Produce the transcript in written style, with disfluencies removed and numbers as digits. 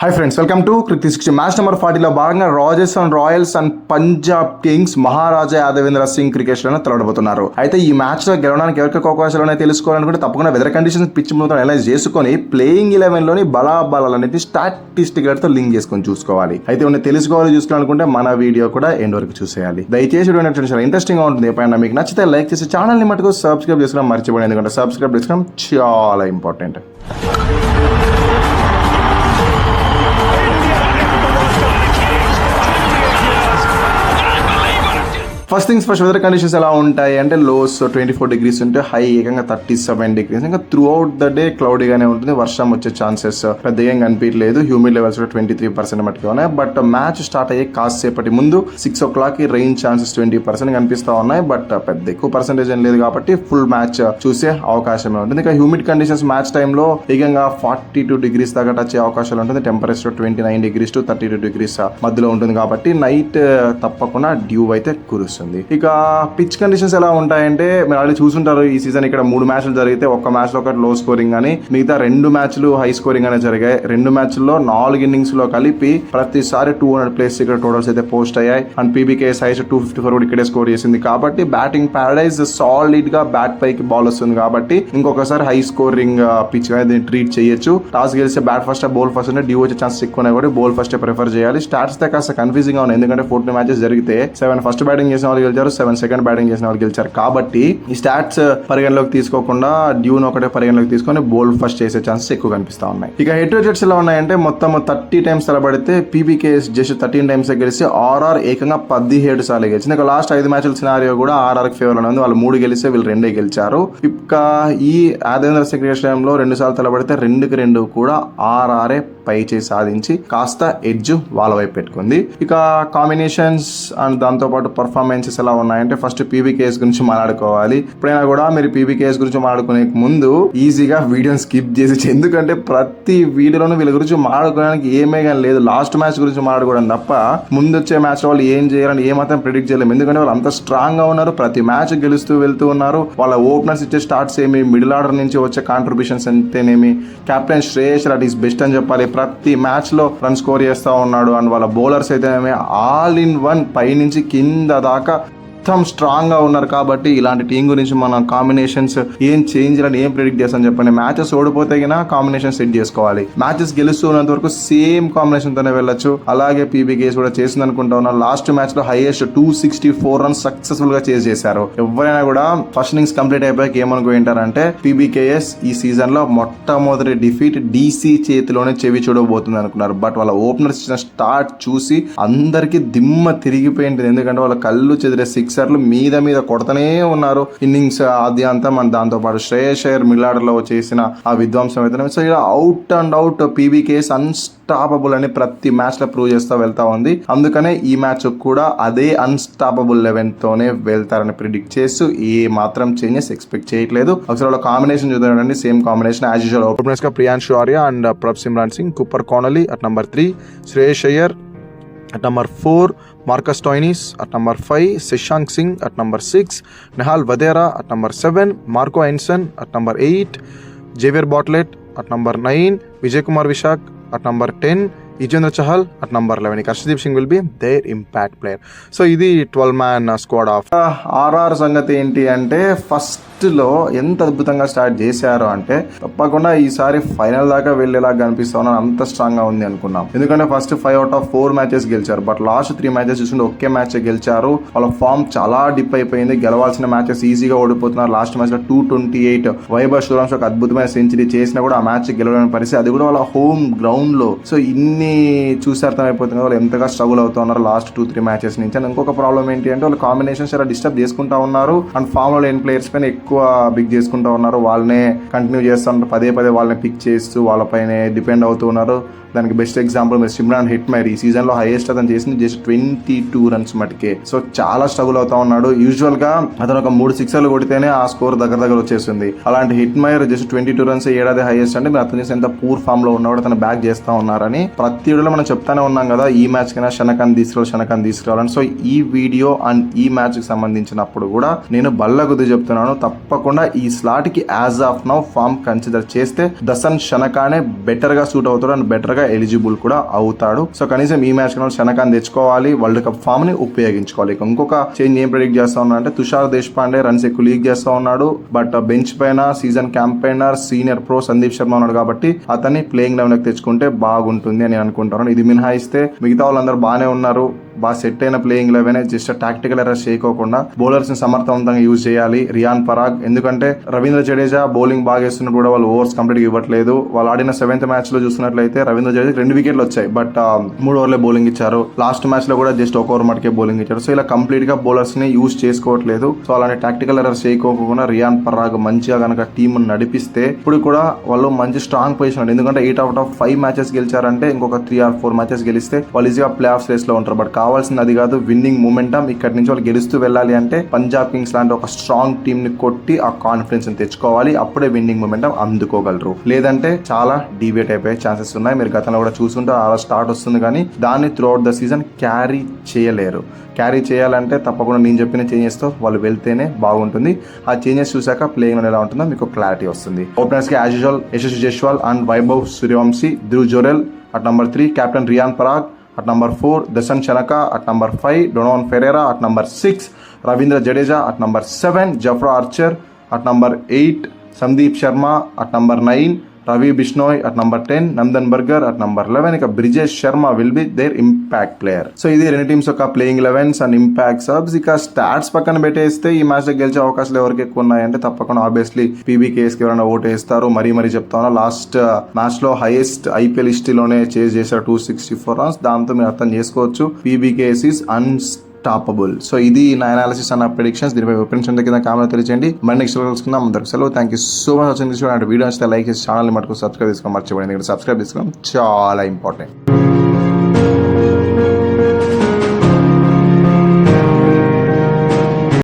Hi friends, welcome to cricket 60. Match number 40లో భాగంగా Rajasthan Royals and Punjab Kings Maharaja Yadavendra Singh cricket లో తలపడబోతున్నారు. అయితే ఈ మ్యాచ్ లో గెలవడానికి ఎవరికి అవకాశాలు ఉన్నాయో తెలుసుకోవాలనుకుంటే తప్పకుండా వెదర్ కండిషన్స్ పిచ్ మొత్తం అనలైజ్ చేసుకుని ప్లేయింగ్ 11 లోని బలాబలాలన్నింటినీ స్టాటిస్టిక్స్ తో లింక్ చేసుకొని చూసుకోవాలి. అయితే చూసుకోవాలనుకుంటే మన వీడియో కూడా ఎండ్ వరకు చూసేయాలి. దయచేసి చాలా ఇంట్రెస్టింగ్ గా ఉంటుంది. ఎప్పుడైనా మీకు నచ్చితే లైక్ చేసి ఛానల్ ని మటుకు సబ్స్క్రైబ్ చేసుకోవడం మర్చిపోయింది, ఎందుకంటే సబ్స్క్రైబ్ చేసుకోవడం చాలా important. First things first, weather conditions ఎలా ఉంటాయి అంటే లోస్ 24 degrees ఉంటే హై ఏకంగా 37 degrees. ఇంకా త్రూ అవుట్ ద డే క్లౌడీగానే ఉంటుంది. వర్షం వచ్చే ఛాన్సెస్ పెద్దగా ఏం కనిపించలేదు. హ్యూమిడ్ లెవెల్స్ 23% మట్టుకు ఉన్నాయి. బట్ మ్యాచ్ స్టార్ట్ అయ్యే కాసేపటి ముందు 6 o'clock రెయిన్ ఛాన్సెస్ 20% కనిపిస్తా ఉన్నాయి. బట్ పెద్ద ఎక్కువ పర్సెంటేజ్ ఏం లేదు కాబట్టి ఫుల్ మ్యాచ్ చూసే అవకాశమే ఉంటుంది. ఇంకా హ్యూమిడ్ కండిషన్స్ మ్యాచ్ టైంలో ఏకంగా 42 degrees దాకా టచ్ అయ్యే అవకాశాలు ఉంటుంది. టెంపరేచర్ 29 degrees to 32 degrees మధ్యలో ఉంటుంది కాబట్టి నైట్ తప్పకుండా డ్యూ అయితే కురుస్తుంది. ఇక పిచ్ కండిషన్స్ ఎలా ఉంటాయంటే మీరు ఆల్రెడీ చూసుంటారు. ఈ సీజన్ ఇక్కడ 3 మ్యాచ్లు జరిగితే ఒక్క మ్యాచ్ లో ఒకటి లో స్కోరింగ్ అని, మిగతా 2 మ్యాచ్లు హై స్కోరింగ్ అనే జరిగాయి. 2 మ్యాచ్ల్లో 4 innings లో కలిపి ప్రతిసారి 200+ ఇక్కడ టోటల్స్ అయితే పోస్ట్ అయ్యాయి. అండ్ పీబీకేఎస్ హైస్ 254 కూడా ఇక్కడే స్కోర్ చేసింది. కాబట్టి బ్యాటింగ్ ప్యారడైజ్ సాలిడ్ గా బ్యాట్ పైకి బాల్ వస్తుంది కాబట్టి ఇంకొకసారి హై స్కోరింగ్ పిచ్ గా దీన్ని ట్రీట్ చేయొచ్చు. టాస్ గెలిస్తే బ్యాట్ ఫస్ట్ బౌల్ ఫస్ట్ అంటే డ్యూ వచ్చే ఛాన్స్ ఎక్కువ ఉన్నాయి కాబట్టి బౌల్ ఫస్ట్ ప్రిఫర్ చేయాలి. స్టాట్స్ తో కాస్త కన్ఫ్యూజింగ్ గా ఉన్నాయి, ఎందుకంటే 14 మ్యాచెస్ జరిగితే 7 ఫస్ట్ బ్యాటింగ్ చేసిన వాళ్ళు గెలిచారు, 7 సెకండ్ బ్యాటింగ్ చేసిన వాళ్ళు గెలిచారు. కాబట్టి ఈ స్టాట్స్ పరిగణలోకి తీసుకోకుండా డ్యూన్ ఒకటే పరిగణలోకి తీసుకొని బౌల్ ఫస్ట్ చేసే ఛాన్సెస్ ఎక్కువ కనిపిస్తా ఉన్నాయి. ఇక హెడ్ టు హెడ్స్ ఎలా ఉన్నాయంటే మొత్తం 30 times తలబడితే పీబీకేఎస్ జస్ట్ 13 times గెలిచి ఆర్ఆర్ ఏకంగా 17 సార్లు గెలిచింది. ఇక లాస్ట్ 5 మ్యాచ్ల సినారియో కూడా ఆర్ఆర్ కి ఫేవర్ ఉంది. వాళ్ళు 3 గెలిస్తే వీళ్ళు 2 గెలిచారు. ఇక ఈ యాదవేంద్ర సింగ్ క్రికెట్ లో 2 సార్లు తలబడితే 2-2 కూడా ఆర్ఆర్ఏ పై చేసి సాధించి కాస్త ఎడ్జ్ వాళ్ళ వైపు పెట్టుకుంది. ఇక కాంబినేషన్స్ అండ్ దాంతో పాటు పర్ఫార్మెన్సెస్ ఎలా ఉన్నాయంటే ఫస్ట్ పీబీకేఎస్ గురించి మాట్లాడుకోవాలి. ఎప్పుడైనా కూడా మీరు పీబీకేఎస్ గురించి మాట్లాడుకునే ముందు ఈజీగా వీడియోని స్కిప్ చేసి, ఎందుకంటే ప్రతి వీడియోలోనూ వీళ్ళ గురించి మాట్లాడుకోవడానికి ఏమే కానీ లేదు. లాస్ట్ మ్యాచ్ గురించి మాట్లాడుకోవడం తప్ప ముందు వచ్చే మ్యాచ్ లో వాళ్ళు ఏం చేయాలని ఏమాత్రం ప్రిడిక్ట్ చేయలేము, ఎందుకంటే వాళ్ళు అంత స్ట్రాంగ్ గా ఉన్నారు. ప్రతి మ్యాచ్ గెలుస్తూ వెళ్తూ ఉన్నారు. వాళ్ళ ఓపెనర్స్ ఇచ్చే స్టార్ట్స్ ఏమి, మిడిల్ ఆర్డర్ నుంచి వచ్చే కాంట్రిబ్యూషన్స్ ఎంతేనేమి, captain Shreyas Iyer is best అని చెప్పాలి. ప్రతి మ్యాచ్ లో రన్ స్కోర్ చేస్తా ఉన్నాడు. అండ్ వాళ్ళ బౌలర్స్ అయితే ఆల్ ఇన్ వన్ పై నుంచి కింద దాకా మొత్తం స్ట్రాంగ్ గా ఉన్నారు. కాబట్టి ఇలాంటి టీం గురించి మనం కాంబినేషన్స్ ఏం చేంజ్ అని ఏం ప్రిడిక్ట్ చేస్తాను చెప్పండి. మ్యాచెస్ ఓడిపోతే కాంబినేషన్ సెట్ చేసుకోవాలి. మ్యాచెస్ గెలుస్తున్నంత వరకు సేమ్ కాంబినేషన్ తోనే వెళ్ళొచ్చు. అలాగే పీబీకేఎస్ కూడా చేసింది అనుకుంటా ఉన్నా. లాస్ట్ మ్యాచ్ లో హైయెస్ట్ 264 runs సక్సెస్ఫుల్ గా చేజ్ చేశారు. ఎవరైనా కూడా ఫస్ట్ ఇన్నింగ్స్ కంప్లీట్ అయిపోయాక ఏమనుకుంటారంటే పీబీకేఎస్ ఈ సీజన్ లో మొట్టమొదటి డిఫీట్ డీసీ చేతిలోనే చెవి చూడబోతుంది అనుకున్నారు. బట్ వాళ్ళ ఓపెనర్స్ ఇచ్చిన స్టార్ట్ చూసి అందరికి దిమ్మ తిరిగిపోయింది, ఎందుకంటే వాళ్ళ కళ్ళు చెదిరే సిక్సర్లు మీద కొడతనే ఉన్నారు ఇన్నింగ్స్ అది అంతా. మన దాంతో పాటు శ్రేయస్ అయ్యర్ మిడిల్ ఆర్డర్ లో చేసిన ఆ విధ్వంసం అయితే సో ఇలా out and out PBKS unstoppable అని ప్రతి మ్యాచ్ లో ప్రూవ్ చేస్తూ వెళ్తా ఉంది. అందుకనే ఈ మ్యాచ్ కూడా అదే అన్స్టాపబుల్ 11 తోనే వెళ్తారని ప్రిడిక్ట్ చేస్తూ ఏ మాత్రం చేంజెస్ ఎక్స్పెక్ట్ చేయట్లేదు. ఒకసారి వాళ్ళ కాంబినేషన్ చూద్దామండి. Same combination as usual. Openers గా Priyansh Arya and Prabhsimran Singh, Cooper Connolly at number 3, Shreyas Iyer at number 4, Marcus Stoinis at number 5, Shashank Singh at number 6, Nehal Vadera at number 7, Marco Enson at number 8, Javier Boutlet at number 9, Vijay Kumar Vishak at number 10, Yuzvendra Chahal at number 11. Arshdeep Singh will be their impact player. So ఇది 12-man squad of RR సంగతి ఏంటి అంటే first లో ఎంత అద్భుతంగా start చేశారు అంటే తప్పకుండా ఈసారి ఫైనల్ దాకా వెళ్ళేలా కనిపిస్తా ఉన్నారు. అంత స్ట్రాంగ్ గా ఉంది అనుకున్నాం, ఎందుకంటే ఫస్ట్ 5 out of 4 మ్యాచెస్ గెలిచారు. బట్ లాస్ట్ 3 మ్యాచెస్ చూస్తుంటే ఒకే మ్యాచ్ గెలిచారు. వాళ్ళ ఫామ్ చాలా డిప్ అయిపోయింది. గెలవాల్సిన మ్యాచెస్ ఈజీగా ఓడిపోతున్నారు. లాస్ట్ మ్యాచ్ లో 228 వైభవ్ సూర్యవంశీ ఒక అద్భుతమైన సెంచరీ చేసినా కూడా ఆ మ్యాచ్ గెలవలేని పరిస్థితి, అది కూడా వాళ్ళ హోమ్ గ్రౌండ్ లో. సో ఇన్ని చూసి అర్థమైపోతుంది వాళ్ళు ఎంతగా స్ట్రగుల్ అవుతూ ఉన్నారు లాస్ట్ 2-3 మ్యాచెస్ నుంచి. అండ్ ఇంకొక ప్రాబ్లం ఏంటి అంటే వాళ్ళు కాంబినేషన్స్ ఎలా డిస్టర్బ్ చేసుకుంటా ఉన్నారు. అండ్ ఫామ్ లో లేని ప్లేయర్స్ పైన ఎక్కువ బిగ్ చేసుకుంటా ఉన్నారు. వాళ్ళనే కంటిన్యూ చేస్తూ ఉన్నారు. పదే వాళ్ళని పిక్ చేస్తూ వాళ్ళపైనే డిపెండ్ అవుతూ ఉన్నారు. దానికి బెస్ట్ ఎగ్జాంపుల్ సిమ్రాన్ హిట్మైర్. ఈ సీజన్ లో హైయెస్ట్ అతను చేసింది జస్ట్ 22 runs మటుకే. సో చాలా స్ట్రగుల్ అవుతా ఉన్నాడు. యూజువల్ గా అతను ఒక 3 సిక్సర్లు కొడితేనే ఆ స్కోర్ దగ్గర వచ్చేస్తుంది. అలాంటి హిట్మైర్ జస్ట్ 22 runs ఏడాది హైయెస్ట్ అంటే మీరు అతను చేసి ఎంత పూర్ ఫామ్ లో ఉన్నవాడు అతను బ్యాక్ చేస్తా ఉన్నారని ప్రతి వీడియోలో మనం చెప్తానే ఉన్నాం కదా. ఈ మ్యాచ్ కైనా షనకాన్ని తీసుకురావాలని. సో ఈ వీడియో అండ్ ఈ మ్యాచ్ కి సంబంధించినప్పుడు కూడా నేను బల్లగుద్ది చెప్తున్నాను, తప్పకుండా ఈ స్లాట్ కి as of now form consider చేస్తే దసన్ షనకానే బెటర్ గా సూట్ అవుతాడు అండ్ బెటర్ గా ఎలిజిబుల్ కూడా అవుతాడు. సో కనీసం ఈ మ్యాచ్ కన్నా శనకాన్ని తెచ్చుకోవాలి, వరల్డ్ కప్ ఫామ్ ని ఉపయోగించుకోవాలి. ఇంకొక చేంజ్ ఏం ప్రెడిక్ట్ చేస్తా ఉన్నా అంటే తుషార్ దేశపాండే రన్స్ ఎక్కువ లీక్ చేస్తా ఉన్నాడు, బట్ బెంచ్ పైన season campaigner senior pro Sandeep Sharma ఉన్నాడు కాబట్టి అతన్ని ప్లేయింగ్ లెవెన్ కి తెచ్చుకుంటే బాగుంటుంది అని అనుకుంటున్నాను. ఇది మినహాయిస్తే మిగతా వాళ్ళందరూ బాగానే ఉన్నారు, బాగా సెట్ అయిన playing eleven. Just tactical errors చేయకోకుండా బౌలర్స్ ని సమర్థవంతంగా యూజ్ చేయాలి. రియాన్ పరాగ్, ఎందుకంటే రవీంద్ర జడేజా బౌలింగ్ బాగా వేస్తున్నప్పుడు కూడా వాళ్ళు ఓవర్స్ కంప్లీట్ గా ఇవ్వట్లేదు. వాళ్ళు ఆడిన 7th మ్యాచ్ లో చూస్తున్నట్లయితే రవీంద్ర జడేజా 2 వికెట్లు వచ్చాయి, బట్ 3 ఓవర్లే బౌలింగ్ ఇచ్చారు. లాస్ట్ మ్యాచ్ లో కూడా జస్ట్ 1 ఓవర్ మటుకే బౌలింగ్ ఇచ్చారు. సో ఇలా కంప్లీట్ గా బౌలర్స్ ని యూజ్ చేసుకోవట్లేదు. సో అలాంటి టాక్టికల్ ఎర్రర్స్ చేయకోకుండా రియాన్ పరాగ్ మంచిగా కనుక టీమ్ నడిపిస్తే ఇప్పుడు కూడా వాళ్ళు మంచి స్ట్రాంగ్ పొజిషన్, ఎందుకంటే 8 out of 5 మ్యాచెస్ గెలిచారంటే ఇంకొక 3 or 4 మ్యాచెస్ గెలిస్తే వాళ్ళు ఈజీగా ప్లే ఆఫ్ రేస్ లో ఉంటారు. బట్ కావాల్సింది అది కాదు, విన్నింగ్ మూమెంటం. ఇక్కడ నుంచి వాళ్ళు గెలుస్తూ వెళ్ళాలి అంటే పంజాబ్ కింగ్స్ లాంటి ఒక స్ట్రాంగ్ టీమ్ ని కొట్టి ఆ కాన్ఫిడెన్స్ ని తెచ్చుకోవాలి. అప్పుడే విన్నింగ్ మూమెంటం అందుకోగలరు. లేదంటే చాలా డీవియేట్ అయిపోయే ఛాన్సెస్ ఉన్నాయి. మీరు గతంలో కూడా చూస్తుంటే అలా స్టార్ట్ వస్తుంది కానీ దాన్ని through out the season carry చేయలేరు. క్యారీ చేయాలంటే తప్పకుండా నేను చెప్పిన చేంజెస్ తో వాళ్ళు వెళ్తేనే బాగుంటుంది. ఆ చేంజెస్ చూసాక ప్లేయింగ్ ఎలా ఉంటుందో మీకు క్లారిటీ వస్తుంది. ఓపెనర్స్ కి as usual Yashasvi Jaiswal and Vaibhav Suryavanshi, Dhruv Jurel at number 3, captain Riyan Parag at number 4, Dasan Chanaka at number 5, Donovan Ferreira at number 6, Ravindra Jadeja at number 7, Jafra Archer at number 8, Sandeep Sharma at number 9, Ravi Bishnoi at number 10, Nandan Burger at number 11. ఇక Brijesh Sharma will be there impact player. So ఇది రెండు teams యొక్క playing 11s and impact subs. ఇక stats పక్కన పెట్టేస్తే ఈ match లో గెలిచే అవకాశాలు ఎవరికి ఎక్కువ ఉన్నాయంటే తప్పకుండా ఆబ్వియస్లీ పీబీకేఎస్ కి ఎవరైనా ఓటు వేస్తారు. మరీ చెప్తాను, లాస్ట్ మ్యాచ్ లో హైయెస్ట్ ఐపీఎల్ హిస్టరీలోనే చేజ్ చేశారు 264 runs. దాంతో మీరు అర్థం చేసుకోవచ్చు పీబీకేఎస్ ఈస్ అన్స్టాపబుల్. సో ఇది నా అనాలిసిస్ అండ్ ప్రెడిక్షన్స్. దీనిపై ఒపీనియన్స్ కింద కామెంట్ తెలియజేయండి. మరి నెక్స్ట్ కలుసుకుందాం. అందరికి సెలవు. Thank you so much watching this video. Video నచ్చితే లైక్ చేసి ఛానల్ ని మటుకు సబ్స్క్రైబ్ చేసుకోవడం మర్చిపోయింది. సబ్స్క్రైబ్ చేసుకోవడం చాలా ఇంపార్టెంట్.